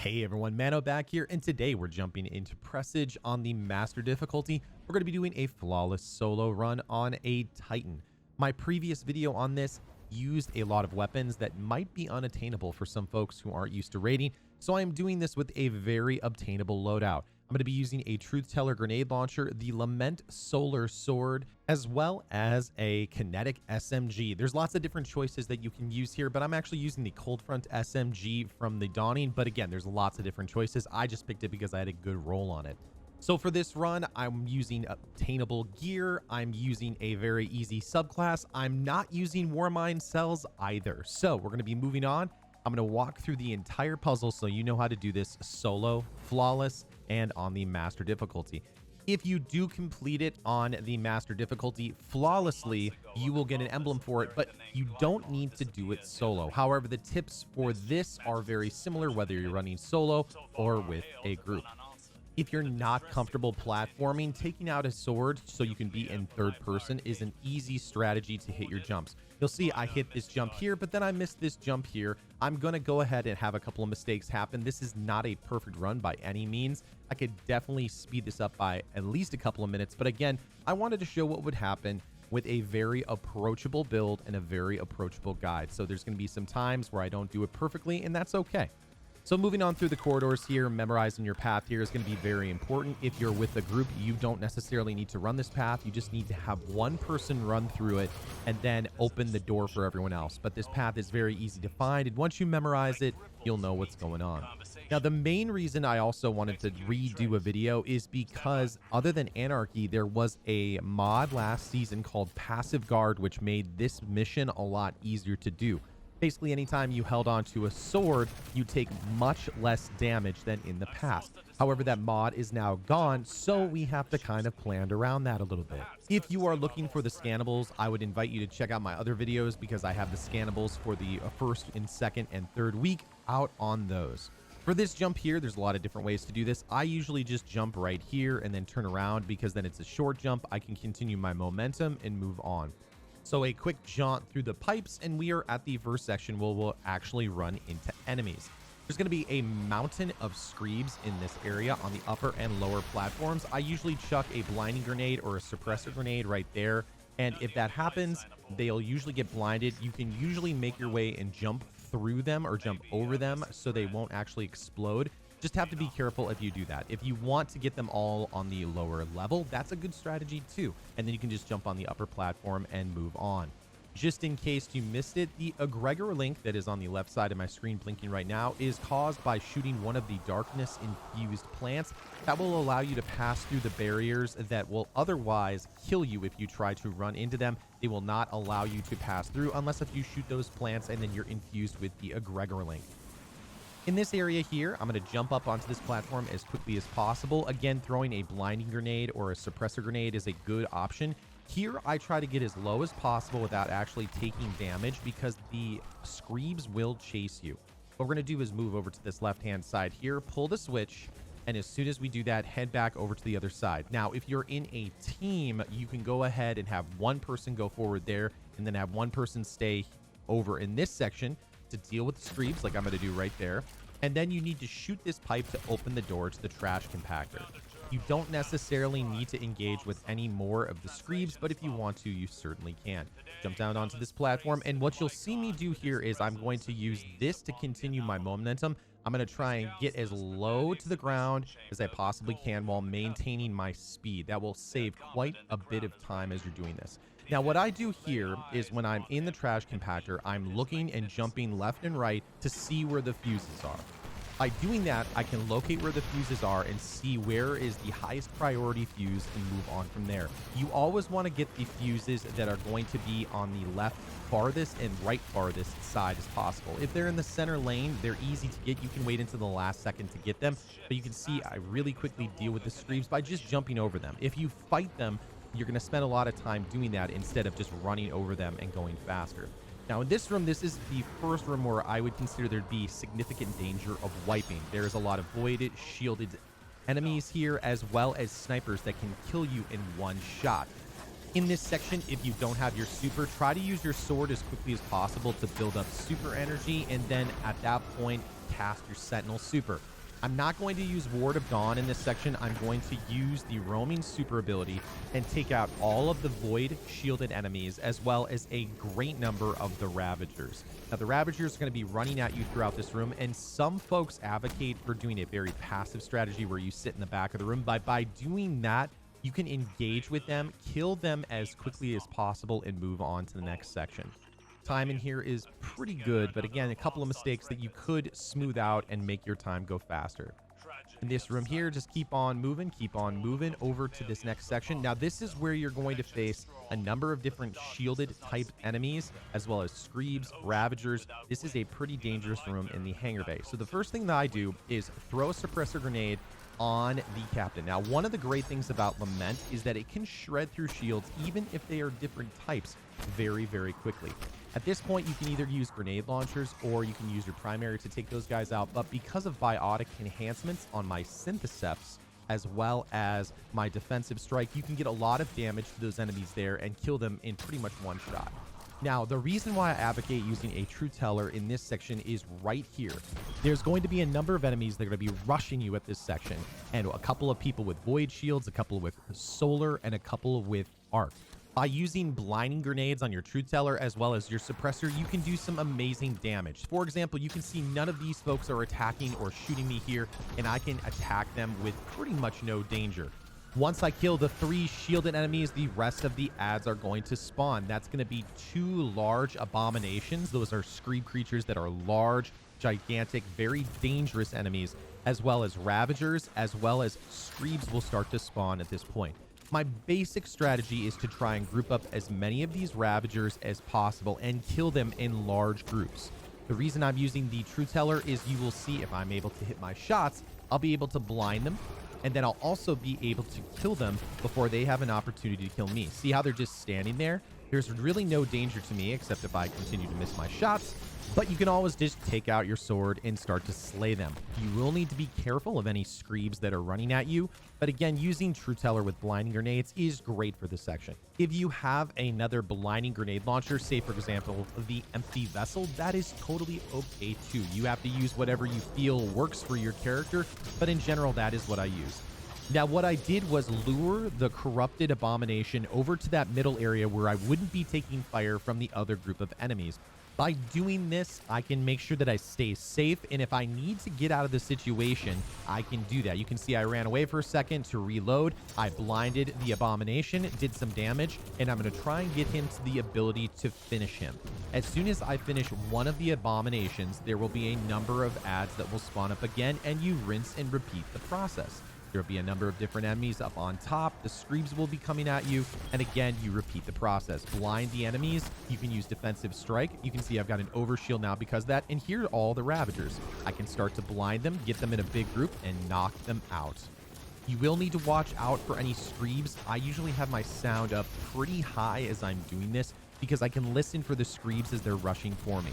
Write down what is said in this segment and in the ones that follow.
Hey everyone, Mano back here, and today we're jumping into Presage on the Master difficulty. We're going to be doing a flawless solo run on a Titan. My previous video on this used a lot of weapons that might be unattainable for some folks who aren't used to raiding, so I'm doing this with a very obtainable loadout. I'm going to be using a Truth Teller grenade launcher, the Lament Solar Sword, as well as a kinetic SMG. There's lots of different choices that you can use here, but I'm actually using the Cold Front SMG from the Dawning. But again, there's lots of different choices. I just picked it because I had a good roll on it. So for this run, I'm using obtainable gear. I'm using a very easy subclass. I'm not using Warmind Cells either. So we're going to be moving on. I'm going to walk through the entire puzzle so you know how to do this solo, flawless, and on the Master difficulty. If you do complete it on the Master difficulty flawlessly, you will get an emblem for it, but you don't need to do it solo. However, the tips for this are very similar whether you're running solo or with a group. If you're not comfortable platforming, taking out a sword so you can be in third person is an easy strategy to hit your jumps. You'll see I hit this jump here, but then I missed this jump here. I'm going to go ahead and have a couple of mistakes happen. This is not a perfect run by any means. I could definitely speed this up by at least a couple of minutes. But again, I wanted to show what would happen with a very approachable build and a very approachable guide. So there's going to be some times where I don't do it perfectly, and that's okay. So moving on through the corridors here, memorizing your path here is going to be very important. If you're with a group, you don't necessarily need to run this path. You just need to have one person run through it and then open the door for everyone else. But this path is very easy to find, and once you memorize it, you'll know what's going on. Now, the main reason I also wanted to redo a video is because other than Anarchy, there was a mod last season called Passive Guard, which made this mission a lot easier to do. Basically, anytime you held onto a sword, you take much less damage than in the past. However, that mod is now gone, so we have to kind of plan around that a little bit. If you are looking for the scannables, I would invite you to check out my other videos because I have the scannables for the first and second and third week out on those. For this jump here, there's a lot of different ways to do this. I usually just jump right here and then turn around because then it's a short jump. I can continue my momentum and move on. So a quick jaunt through the pipes, and we are at the first section where we'll actually run into enemies. There's going to be a mountain of screebs in this area on the upper and lower platforms. I usually chuck a blinding grenade or a suppressor grenade right there, and if that happens, they'll usually get blinded. You can usually make your way and jump through them or jump over them so they won't actually explode. Just have to be careful if you do that. If you want to get them all on the lower level, that's a good strategy too. And then you can just jump on the upper platform and move on. Just in case you missed it, the egregor link that is on the left side of my screen blinking right now is caused by shooting one of the darkness infused plants that will allow you to pass through the barriers that will otherwise kill you if you try to run into them. They will not allow you to pass through unless if you shoot those plants and then you're infused with the egregor link. In this area here, I'm going to jump up onto this platform as quickly as possible. Again, throwing a blinding grenade or a suppressor grenade is a good option. Here, I try to get as low as possible without actually taking damage because the screebs will chase you. What we're going to do is move over to this left-hand side here, pull the switch, and as soon as we do that, head back over to the other side. Now, if you're in a team, you can go ahead and have one person go forward there and then have one person stay over in this section to deal with the screebs like I'm going to do right there. And then you need to shoot this pipe to open the door to the trash compactor. You don't necessarily need to engage with any more of the screebs, but if you want to, you certainly can. Jump down onto this platform, and what you'll see me do here is I'm going to use this to continue my momentum. I'm going to try and get as low to the ground as I possibly can while maintaining my speed. That will save quite a bit of time as you're doing this. Now, what I do here is when I'm in the trash compactor, I'm looking and jumping left and right to see where the fuses are. By doing that, I can locate where the fuses are and see where is the highest priority fuse and move on from there. You always want to get the fuses that are going to be on the left farthest and right farthest side as possible. If they're in the center lane, they're easy to get. You can wait until the last second to get them, but you can see I really quickly deal with the screebs by just jumping over them. If you fight them, you're going to spend a lot of time doing that instead of just running over them and going faster. Now, in this room, this is the first room where I would consider there'd be significant danger of wiping. There's a lot of voided, shielded enemies here, as well as snipers that can kill you in one shot. In this section, if you don't have your super, try to use your sword as quickly as possible to build up super energy, and then at that point, cast your Sentinel super. I'm not going to use Ward of Dawn in this section. I'm going to use the roaming super ability and take out all of the void shielded enemies, as well as a great number of the Ravagers. Now, the Ravagers are going to be running at you throughout this room, and some folks advocate for doing a very passive strategy where you sit in the back of the room. By doing that, you can engage with them, kill them as quickly as possible, and move on to the next section. Time in here is pretty good, but again, a couple of mistakes that you could smooth out and make your time go faster. In this room here, just keep on moving over to this next section. Now, this is where you're going to face a number of different shielded type enemies, as well as Screebs, Ravagers. This is a pretty dangerous room in the hangar bay. So the first thing that I do is throw a suppressor grenade on the captain. Now, one of the great things about Lament is that it can shred through shields, even if they are different types, very, very quickly. At this point, you can either use grenade launchers or you can use your primary to take those guys out. But because of biotic enhancements on my Syntheseps, as well as my defensive strike, you can get a lot of damage to those enemies there and kill them in pretty much one shot. Now, the reason why I advocate using a True Teller in this section is right here. There's going to be a number of enemies that are going to be rushing you at this section, and a couple of people with Void Shields, a couple with Solar, and a couple with Arc. By using blinding grenades on your True Teller as well as your suppressor, you can do some amazing damage. For example, you can see none of these folks are attacking or shooting me here, and I can attack them with pretty much no danger. Once I kill the 3 shielded enemies, the rest of the adds are going to spawn. That's going to be 2 large abominations. Those are Screeb creatures that are large, gigantic, very dangerous enemies, as well as Ravagers, as well as Screebs will start to spawn at this point. My basic strategy is to try and group up as many of these Ravagers as possible and kill them in large groups. The reason I'm using the True Teller is you will see if I'm able to hit my shots, I'll be able to blind them, and then I'll also be able to kill them before they have an opportunity to kill me. See how they're just standing there? There's really no danger to me except if I continue to miss my shots, but you can always just take out your sword and start to slay them. You will need to be careful of any Screebs that are running at you, but again, using True Teller with blinding grenades is great for this section. If you have another blinding grenade launcher, say for example, the Empty Vessel, that is totally okay too. You have to use whatever you feel works for your character, but in general, that is what I use. Now, what I did was lure the corrupted abomination over to that middle area where I wouldn't be taking fire from the other group of enemies. By doing this, I can make sure that I stay safe, and if I need to get out of the situation, I can do that. You can see I ran away for a second to reload. I blinded the abomination, did some damage, and I'm going to try and get him to the ability to finish him. As soon as I finish one of the abominations, there will be a number of adds that will spawn up again, and you rinse and repeat the process. There will be a number of different enemies up on top. The Screebs will be coming at you. And again, you repeat the process. Blind the enemies. You can use defensive strike. You can see I've got an overshield now because of that. And here are all the Ravagers. I can start to blind them, get them in a big group, and knock them out. You will need to watch out for any Screebs. I usually have my sound up pretty high as I'm doing this because I can listen for the Screebs as they're rushing for me.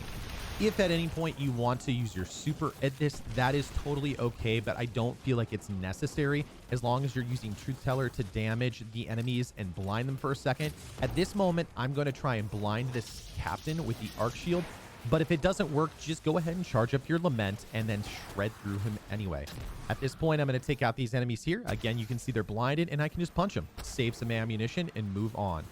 If at any point you want to use your super at this, that is totally okay, but I don't feel like it's necessary as long as you're using Truth Teller to damage the enemies and blind them for a second. At this moment, I'm going to try and blind this captain with the arc shield, but if it doesn't work, just go ahead and charge up your Lament and then shred through him anyway. At this point, I'm going to take out these enemies here. Again, you can see they're blinded, and I can just punch them, save some ammunition, and move on.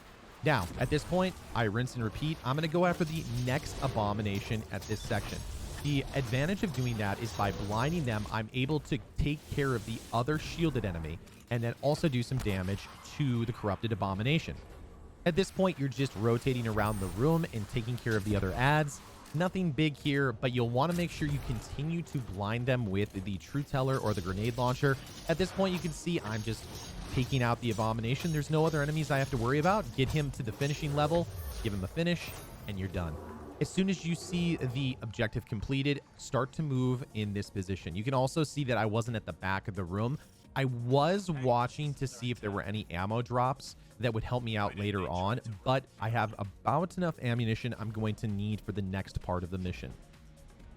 Now, at this point, I rinse and repeat. I'm going to go after the next abomination at this section. The advantage of doing that is by blinding them, I'm able to take care of the other shielded enemy and then also do some damage to the corrupted abomination. At this point, you're just rotating around the room and taking care of the other adds. Nothing big here, but you'll want to make sure you continue to blind them with the True Teller or the grenade launcher. At this point, you can see I'm just taking out the abomination. There's no other enemies I have to worry about. Get him to the finishing level, give him a finish, and you're done. As soon as you see the objective completed, start to move in this position. You can also see that I wasn't at the back of the room. I was watching to see if there were any ammo drops that would help me out later on, but I have about enough ammunition I'm going to need for the next part of the mission.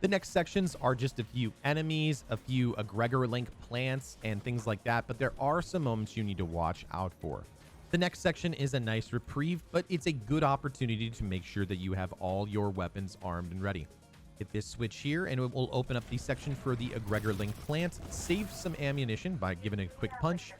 The next sections are just a few enemies, a few egregor link plants, and things like that, but there are some moments you need to watch out for. The next section is a nice reprieve, but it's a good opportunity to make sure that you have all your weapons armed and ready. Hit this switch here and it will open up the section for the egregor link plant. Save some ammunition by giving a quick punch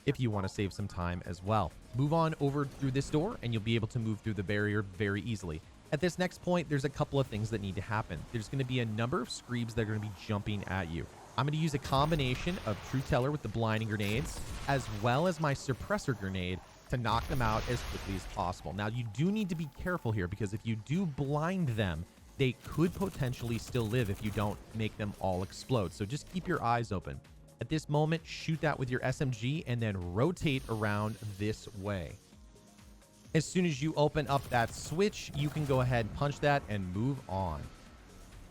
if you want to save some time as well. Move on over through this door and you'll be able to move through the barrier very easily. At this next point, there's a couple of things that need to happen. There's going to be a number of screebs that are going to be jumping at you. I'm going to use a combination of True Teller with the blinding grenades as well as my suppressor grenade to knock them out as quickly as possible. Now, you do need to be careful here because if you do blind them, they could potentially still live if you don't make them all explode. So just keep your eyes open. At this moment, shoot that with your SMG and then rotate around this way. As soon as you open up that switch, you can go ahead and punch that and move on.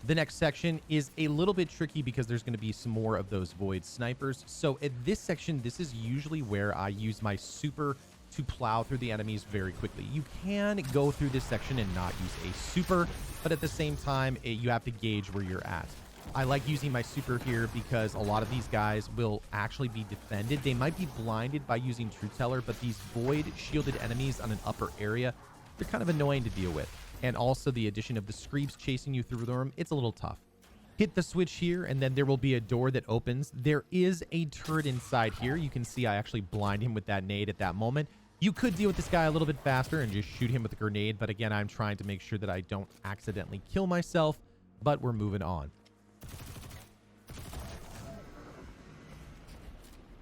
The next section is a little bit tricky because there's going to be some more of those void snipers. So at this section, this is usually where I use my super to plow through the enemies very quickly. You can go through this section and not use a super, but at the same time, you have to gauge where you're at. I like using my super here because a lot of these guys will actually be defended. They might be blinded by using True Teller, but these void shielded enemies on an upper area, they're kind of annoying to deal with. And also the addition of the screebs chasing you through the room, it's a little tough. Hit the switch here and then there will be a door that opens. There is a turret inside here. You can see I actually blind him with that nade at that moment. You could deal with this guy a little bit faster and just shoot him with a grenade, but again, I'm trying to make sure that I don't accidentally kill myself, but we're moving on.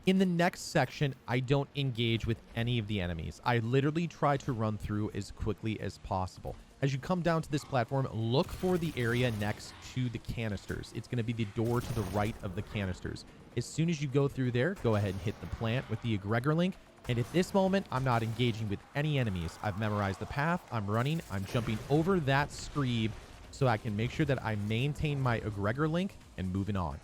In the next section, I don't engage with any of the enemies. I literally try to run through as quickly as possible. As you come down to this platform, look for the area next to the canisters. It's going to be the door to the right of the canisters. As soon as you go through there, go ahead and hit the plant with the egregor link. And at this moment, I'm not engaging with any enemies. I've memorized the path. I'm running. I'm jumping over that screeb so I can make sure that I maintain my egregor link and moving on.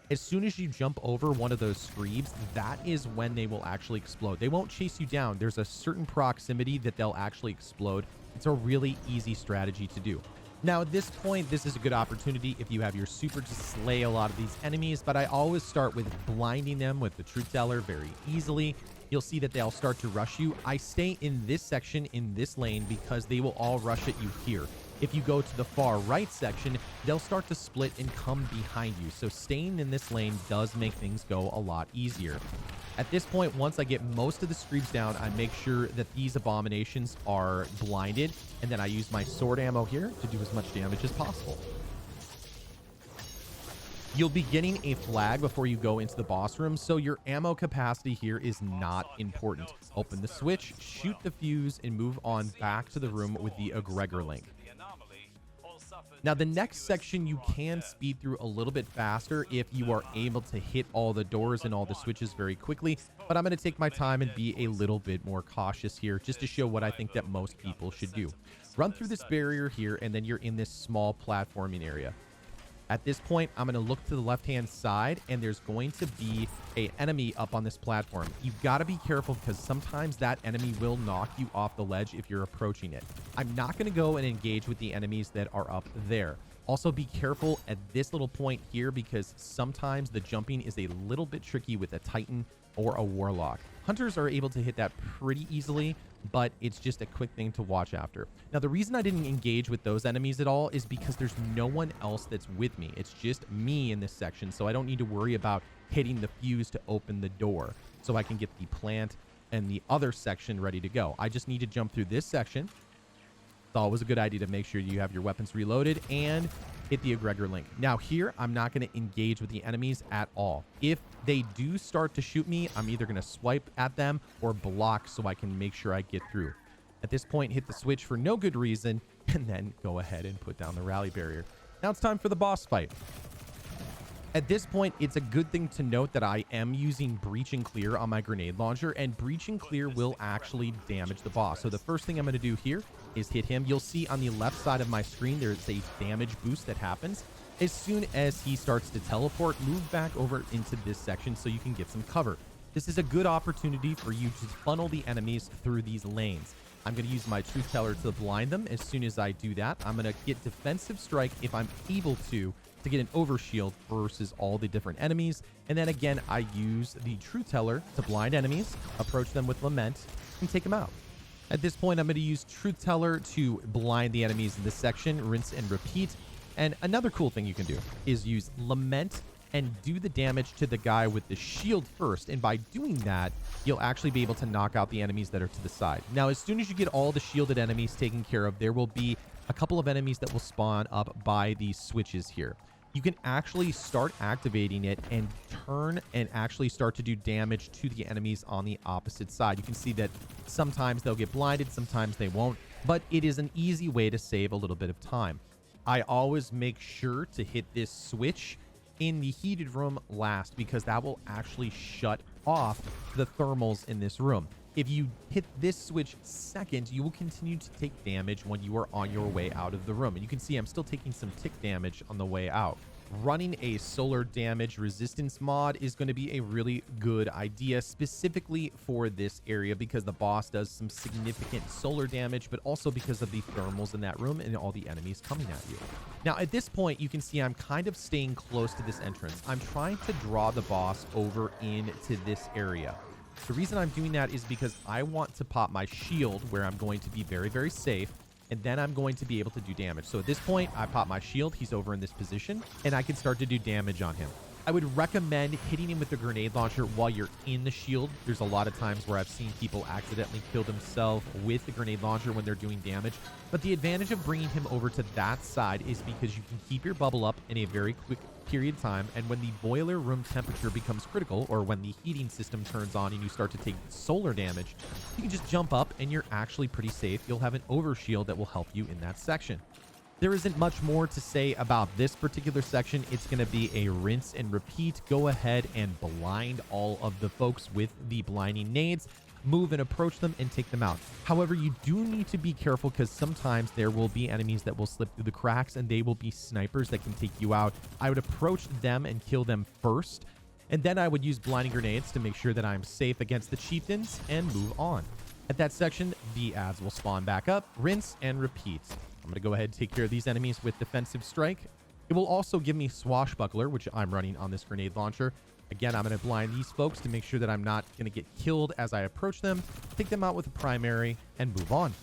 As soon as you jump over one of those screebs, that is when they will actually explode. They won't chase you down. There's a certain proximity that they'll actually explode. It's a really easy strategy to do. Now, at this point, this is a good opportunity if you have your super to slay a lot of these enemies, but I always start with blinding them with the True Teller very easily. You'll see that they'll start to rush you. I stay in this section, in this lane, because they will all rush at you here. If you go to the far right section, they'll start to split and come behind you. So staying in this lane does make things go a lot easier. At this point, once I get most of the screebs down, I make sure that these abominations are blinded, and then I use my sword ammo here to do as much damage as possible. You'll be getting a flag before you go into the boss room, so your ammo capacity here is not important. Open the switch, shoot the fuse, and move on back to the room with the egregor link. Now, the next section you can speed through a little bit faster if you are able to hit all the doors and all the switches very quickly, but I'm going to take my time and be a little bit more cautious here just to show what I think that most people should do. Run through this barrier here, and then you're in this small platforming area. At this point, I'm going to look to the left-hand side, and there's going to be an enemy up on this platform. You've got to be careful because sometimes that enemy will knock you off the ledge if you're approaching it. I'm not going to go and engage with the enemies that are up there. Also, be careful at this little point here because sometimes the jumping is a little bit tricky with a Titan or a Warlock. Hunters are able to hit that pretty easily, but it's just a quick thing to watch after. Now, the reason I didn't engage with those enemies at all is because there's no one else that's with me. It's just me in this section, so I don't need to worry about hitting the fuse to open the door so I can get the plant and the other section ready to go. I just need to jump through this section. It's always a good idea to make sure you have your weapons reloaded and hit the egregor link. Now here, I'm not going to engage with the enemies at all. If they do start to shoot me, I'm either going to swipe at them or block so I can make sure I get through. At this point, hit the switch for no good reason, and then go ahead and put down the rally barrier. Now it's time for the boss fight. At this point, it's a good thing to note that I am using Breach and Clear on my grenade launcher, and Breach and Clear will actually damage the boss. So the first thing I'm going to do here is hit him. You'll see on the left side of my screen, there's a damage boost that happens. As soon as he starts to teleport, move back over into this section so you can get some cover. This is a good opportunity for you to funnel the enemies through these lanes. I'm going to use my Truth Teller to blind them. As soon as I do that, I'm going to get Defensive Strike if I'm able to get an overshield versus all the different enemies. And then again, I use the Truth Teller to blind enemies, approach them with Lament, and take them out. At this point, I'm going to use Truth Teller to blind the enemies in this section, rinse and repeat. And another cool thing you can do is use Lament and do the damage to the guy with the shield first. And by doing that, you'll actually be able to knock out the enemies that are to the side. Now, as soon as you get all the shielded enemies taken care of, there will be a couple of enemies that will spawn up by these switches here. You can actually start activating it and turn and actually start to do damage to the enemies on the opposite side. You can see that sometimes they'll get blinded, sometimes they won't, but it is an easy way to save a little bit of time. I always make sure to hit this switch in the heated room last because that will actually shut off the thermals in this room. If you hit this switch second, you will continue to take damage when you are on your way out of the room. And you can see I'm still taking some tick damage on the way out. Running a solar damage resistance mod is going to be a really good idea, specifically for this area because the boss does some significant solar damage, but also because of the thermals in that room and all the enemies coming at you. Now, at this point, you can see I'm kind of staying close to this entrance. I'm trying to draw the boss over into this area. The reason I'm doing that is because I want to pop my shield where I'm going to be very, very safe, and then I'm going to be able to do damage. So at this point, I pop my shield. He's over in this position, and I can start to do damage on him. I would recommend hitting him with the grenade launcher while you're in the shield. There's a lot of times where I've seen people accidentally kill themselves with the grenade launcher when they're doing damage. But the advantage of bringing him over to that side is because you can keep your bubble up in a very quick period of time. And when the boiler room temperature becomes critical, or when the heating system turns on and you start to take solar damage, you can just jump up and you're actually pretty safe. You'll have an overshield that will help you in that section. There isn't much more to say about this particular section. It's going to be a rinse and repeat. Go ahead and blind all of the folks with the blinding nades. Move and approach them and take them out. However, you do need to be careful because sometimes there will be enemies that will slip through the cracks and they will be snipers that can take you out. I would approach them and kill them first. And then I would use blinding grenades to make sure that I'm safe against the chieftains and move on. At that section, the ads will spawn back up, rinse and repeat. I'm going to go ahead and take care of these enemies with defensive strike. It will also give me swashbuckler, which I'm running on this grenade launcher. Again, I'm going to blind these folks to make sure that I'm not going to get killed as I approach them, take them out with a primary, and move on.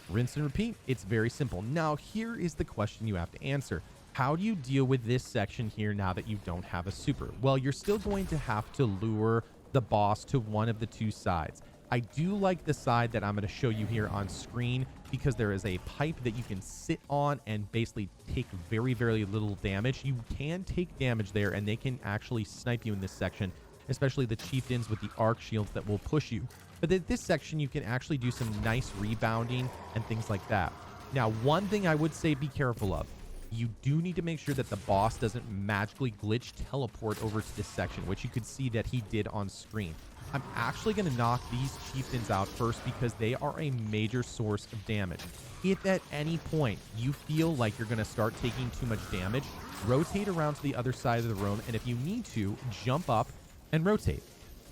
Rinse and repeat. It's very simple. Now, here is the question you have to answer. How do you deal with this section here now that you don't have a super? Well, you're still going to have to lure the boss to one of the two sides. I do like the side that I'm going to show you here on screen because there is a pipe that you can sit on and basically take very, very little damage. You can take damage there and they can actually snipe you in this section, especially the chieftains with the arc shields that will push you. But at this section, you can actually do some nice rebounding and things like that. Now, one thing I would say be careful of. You do need to make sure that the boss doesn't magically glitch teleport over to this section, which you could see that he did on screen. I'm actually going to knock these chieftains out first because they are a major source of damage. If at any point you feel like you're going to start taking too much damage, rotate around to the other side of the room, and if you need to, jump up and rotate.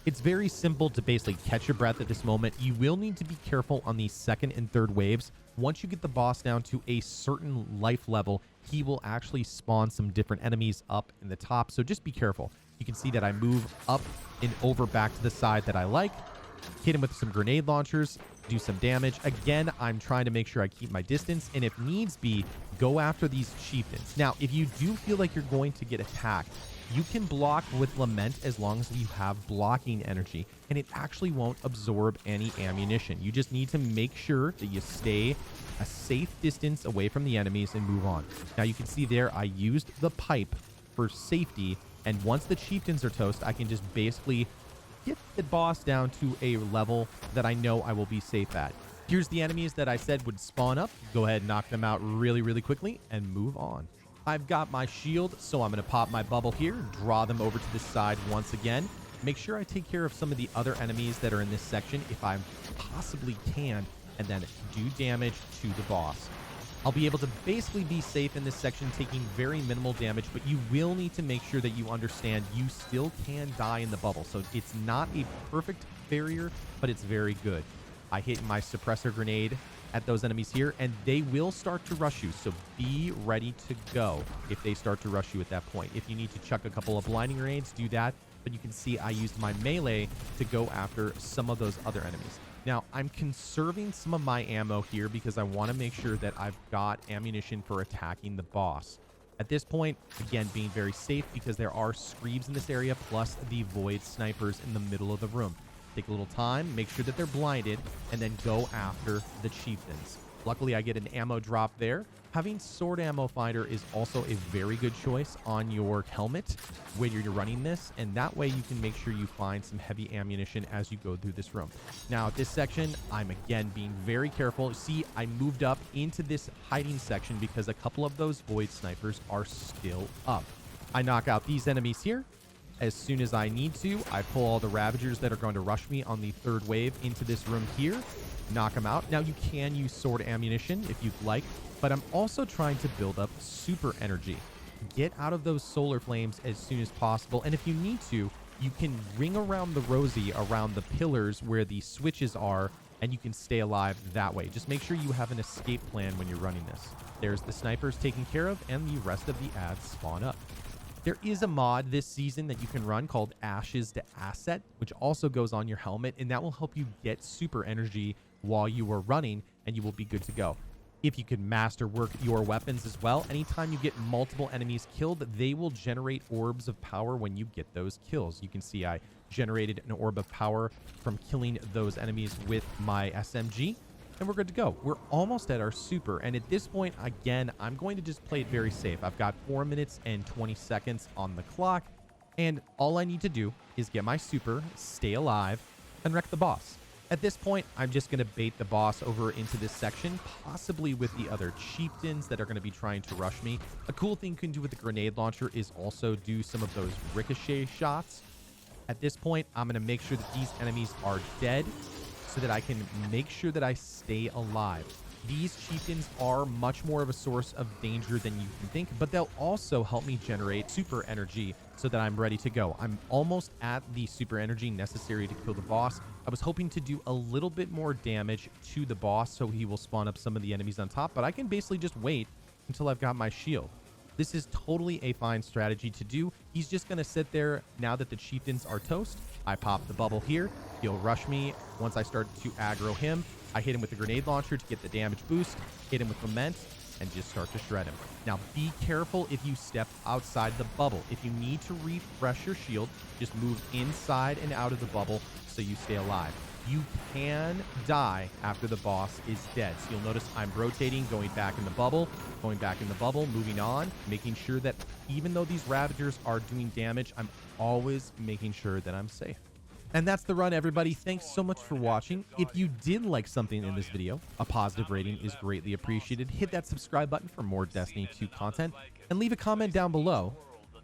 It's very simple to basically catch your breath at this moment. You will need to be careful on the second and third waves. Once you get the boss down to a certain life level, he will actually spawn some different enemies up in the top, so just be careful. You can see that I move up and over back to the side that I like, hit him with some grenade launchers, do some damage. Again, I'm trying to make sure I keep my distance, and if needs be, go after these chieftains. Now, if you do feel like you're going to get attacked, you can block with Lament as long as you have blocking energy, and it actually won't absorb any ammunition. You just need to make sure that you stay a safe distance away from the enemies and move on. Now, you can see there I used the pipe for safety, and once the chieftains are toast, I can just basically get the boss down to a level that I know I will be safe at. Here's the enemies that I said would spawn up. Go ahead and knock them out really, really quickly and move on. I've got my shield, so I'm going to pop my bubble here, draw them over to this side once again. Make sure I take care of some of the other enemies that are in this section if I possibly can, and then do damage to the boss. I'll be able to basically be safe in this section, taking very minimal damage, but you will need to make sure that you understand you still can die in the bubble. So it's not a perfect barrier, but it's very good. I hit my suppressor grenade at those enemies here, and they will start to rush you. So be ready to go if they start to rush you at that point. If you need to chuck a couple of blinding grenades, do that. But you can see I used my melee to go after some of those other enemies. Now, I'm conserving some of my ammo here because I want to make sure that I've got ammunition for attacking the boss. At this point, again, being very safe because there are screams in this area, plus the void snipers in the middle of the room. Take a little time, make sure that they're blinded, and then go after the chieftains. Luckily, I get an ammo drop there. Having sword ammo finder is also a very good choice on your helmet when you're running this, and that way you can make sure you find some heavy ammunition as you go through this room. Now, at this section, I'm again being very careful. See, I moved up into this hiding section because a couple of those void snipers are still up. I knock out these enemies here. As soon as I need to, I pull all the Ravagers that are going to rush me on the third wave into this room here, knock them out. Now, you can use sword ammunition if you'd like, but I'm also trying to build up super energy. Get out of those solar flames as soon as possible, and if you need to, you can ring around the rosy around the pillars where the switches are, and you can stay alive that way. Just make sure you have an escape plan when you're running this. There's the snipers taken care of, and the rest of the ads spawn up. There is a mod this season that you can run called Ashes to Asset, which also goes on your helmet, and that will help you get super energy while you are running, and you will be good to go. If you can master work your weapons as well, anytime you get multiple enemies killed, they will generate orbs of power when you get those kills. You can see I generated an orb of power from killing those enemies with my SMG. And we're good to go. We're almost at our super. And at this point, again, I'm going to just play it very safe. I've got 4 minutes and 20 seconds on the clock. And all I need to do is get my super, stay alive, and wreck the boss. At this point, I'm just going to bait the boss over into this section, possibly with the other chieftains that are going to be trying to rush me. A cool thing you can do with the grenade launcher is also do some of those ricochet shots. At this point, I'm going to make sure that these enemies are dead, so that I can make sure that I stay alive. These chieftains are much more of a source of danger than you can think, but they'll also help me generate super energy so that I'm ready to go. I'm almost at the super energy necessary to kill the boss. I was hoping to do a little bit more damage to the boss so he will spawn up some of the enemies on top, but I can basically just wait until I've got my shield. This is totally a fine strategy to do. He's just going to sit there now that the chieftains are toast. I pop the bubble here. He'll rush me. Once I start to aggro him, I hit him with the grenade launcher to get the damage boost, hit him with lament, and just start to shred him. Now, be careful if you step outside the bubble. If you need to refresh your shield, just move inside and out of the bubble so you stay alive. You can die after the boss is dead. So you'll notice I'm rotating, going back in the bubble, moving on, making sure that even though these Ravagers are doing damage, I'm always making sure that I'm safe. And that's the run, everybody. Thanks so much for watching. If you did like something in this video, a positive rating is greatly appreciated. Hit that subscribe button for more Destiny 2 content, and leave a comment down below.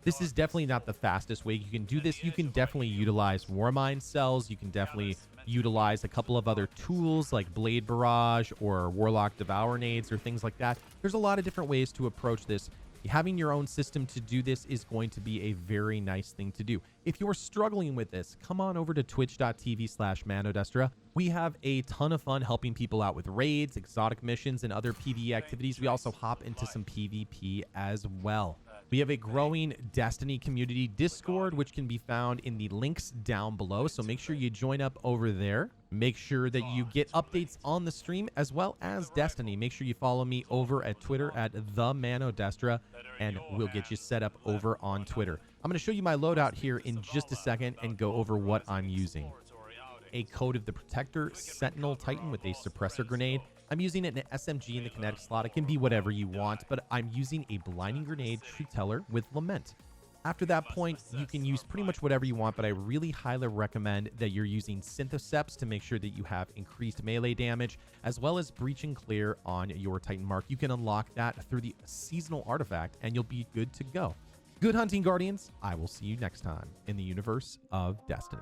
This is definitely not the fastest way you can do this. You can definitely utilize Warmind Cells. You can definitely utilize a couple of other tools like Blade Barrage or Warlock Devour Nades or things like that. There's a lot of different ways to approach this. Having your own system to do this is going to be a very nice thing to do. If you're struggling with this, come on over to twitch.tv/manodestra. We have a ton of fun helping people out with raids, exotic missions, and other PvE activities. We also hop into some PvP as well. We have a growing Destiny community Discord, which can be found in the links down below. So make sure you join up over there. Make sure that you get updates on the stream as well as Destiny. Make sure you follow me over at Twitter at @themanodestra, and we'll get you set up over on Twitter. I'm going to show you my loadout here in just a second and go over what I'm using. A Code of the Protector Sentinel Titan with a suppressor grenade. I'm using an SMG in the kinetic slot. It can be whatever you want, but I'm using a blinding grenade Truth Teller with Lament. After that point, you can use pretty much whatever you want, but I really highly recommend that you're using Synthoceps to make sure that you have increased melee damage, as well as Breach and Clear on your Titan mark. You can unlock that through the seasonal artifact, and you'll be good to go. Good hunting, Guardians. I will see you next time in the universe of Destiny.